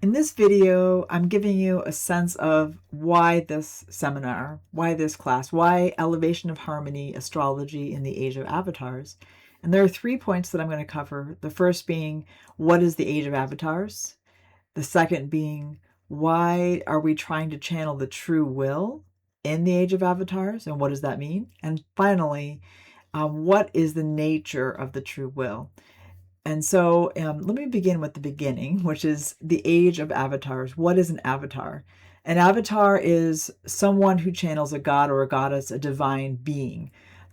In this video, I'm giving you a sense of why this seminar, why this class, why Elevation of Harmony, Astrology in the Age of Avatars. And there are 3 points that I'm going to cover. The first being, what is the Age of Avatars? The second being, why are we trying to channel the true will in the Age of Avatars? And what does that mean? And finally, what is the nature of the true will? And so let me begin with the beginning, which is the age of avatars. What is an avatar? An avatar is someone who channels a god or a goddess, a divine being.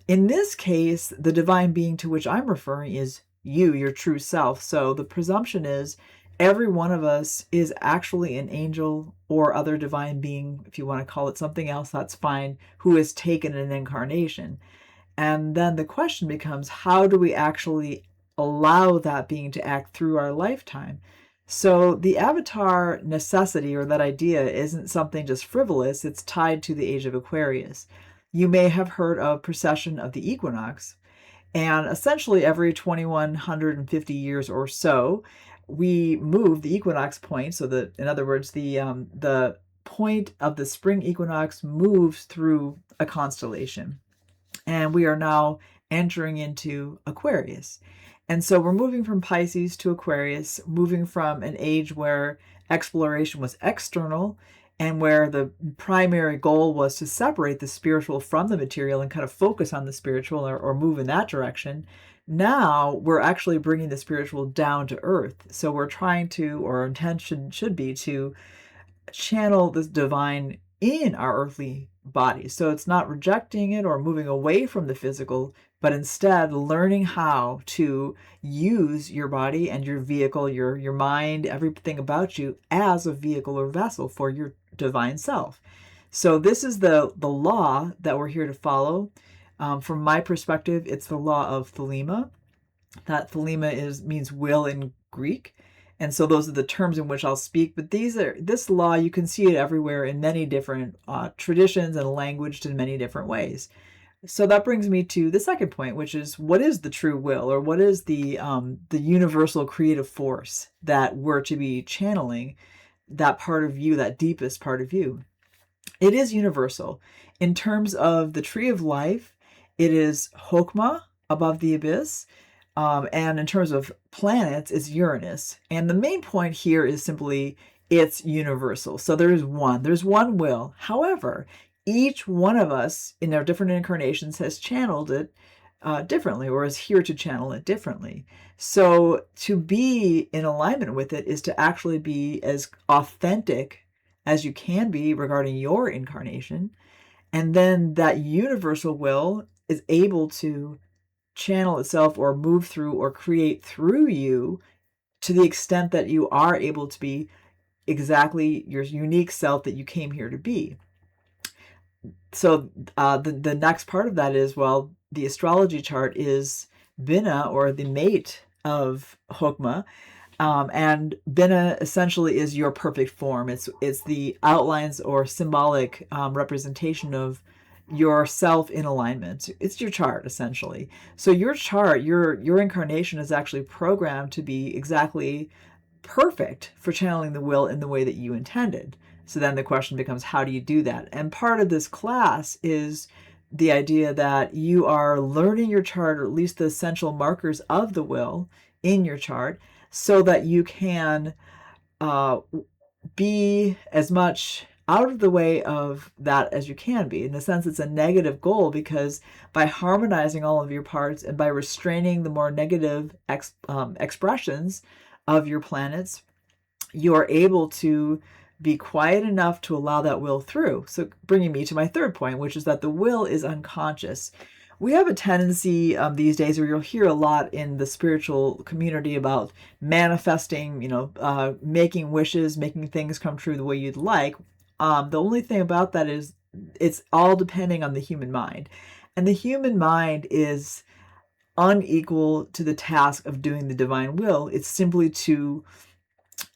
In this case, the divine being to which I'm referring is you, your true self. So the presumption is every one of us is actually an angel or other divine being, if you want to call it something else, that's fine, who has taken an incarnation. And then the question becomes, how do we actually allow that being to act through our lifetime? So the avatar necessity, or that idea, isn't something just frivolous. It's tied to the Age of Aquarius. You may have heard of precession of the equinox. And essentially every 2150 years or so, we move the equinox point. So that, in other words, the point of the spring equinox moves through a constellation. And we are now entering into Aquarius. And so we're moving from Pisces to Aquarius, moving from an age where exploration was external and where the primary goal was to separate the spiritual from the material and kind of focus on the spiritual or move in that direction. Now we're actually bringing the spiritual down to earth. So we're trying to, or our intention should be to channel this divine in our earthly body. So it's not rejecting it or moving away from the physical, but instead learning how to use your body and your vehicle, your mind, everything about you as a vehicle or vessel for your divine self. So this is the law that we're here to follow. From my perspective, it's the law of Thelema. That Thelema means will in Greek. And so those are the terms in which I'll speak. But this law, you can see it everywhere in many different traditions and languaged in many different ways. So that brings me to the second point, which is, what is the true will, or what is the universal creative force that we're to be channeling, that part of you, that deepest part of you? It is universal. In terms of the tree of life, it is Chokmah, above the abyss. And in terms of planets, it's Uranus. And the main point here is simply it's universal. So there's one will. However, each one of us in our different incarnations has channeled it differently, or is here to channel it differently. So to be in alignment with it is to actually be as authentic as you can be regarding your incarnation. And then that universal will is able to channel itself or move through or create through you to the extent that you are able to be exactly your unique self that you came here to be. So the next part of that is, well, the astrology chart is Binah, or the mate of Chokmah. And Binah essentially is your perfect form. It's the outlines or symbolic representation of yourself in alignment. It's your chart, essentially. So your chart, your incarnation is actually programmed to be exactly perfect for channeling the will in the way that you intended. So then the question becomes, how do you do that? And part of this class is the idea that you are learning your chart, or at least the essential markers of the will in your chart, so that you can be as much out of the way of that as you can be. In a sense, it's a negative goal, because by harmonizing all of your parts and by restraining the more negative expressions of your planets, you are able to be quiet enough to allow that will through. So bringing me to my third point, which is that the will is unconscious. We have a tendency these days where you'll hear a lot in the spiritual community about manifesting, making wishes, making things come true the way you'd like. The only thing about that is it's all depending on the human mind. And the human mind is unequal to the task of doing the divine will. It's simply too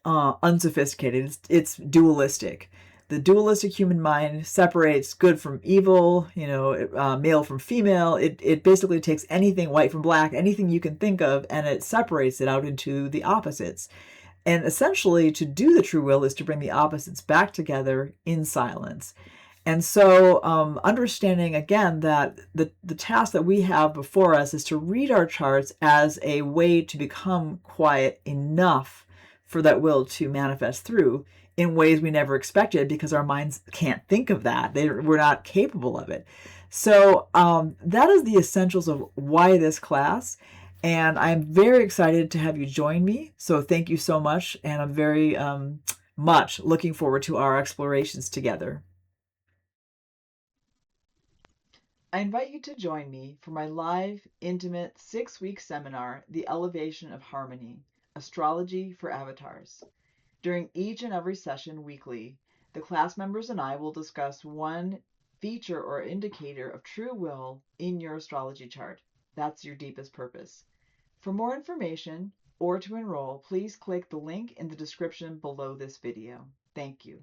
unsophisticated. It's dualistic. The dualistic human mind separates good from evil, male from female. It basically takes anything white from black, anything you can think of, and it separates it out into the opposites. And essentially, to do the true will is to bring the opposites back together in silence. And so, understanding again that the task that we have before us is to read our charts as a way to become quiet enough for that will to manifest through in ways we never expected, because our minds can't think of that. We're not capable of it. So, that is the essentials of why this class. And I'm very excited to have you join me. So, thank you so much. And I'm very much looking forward to our explorations together. I invite you to join me for my live, intimate 6-week seminar, The Elevation of Harmony, Astrology for Avatars. During each and every session weekly, the class members and I will discuss one feature or indicator of true will in your astrology chart. That's your deepest purpose. For more information or to enroll, please click the link in the description below this video. Thank you.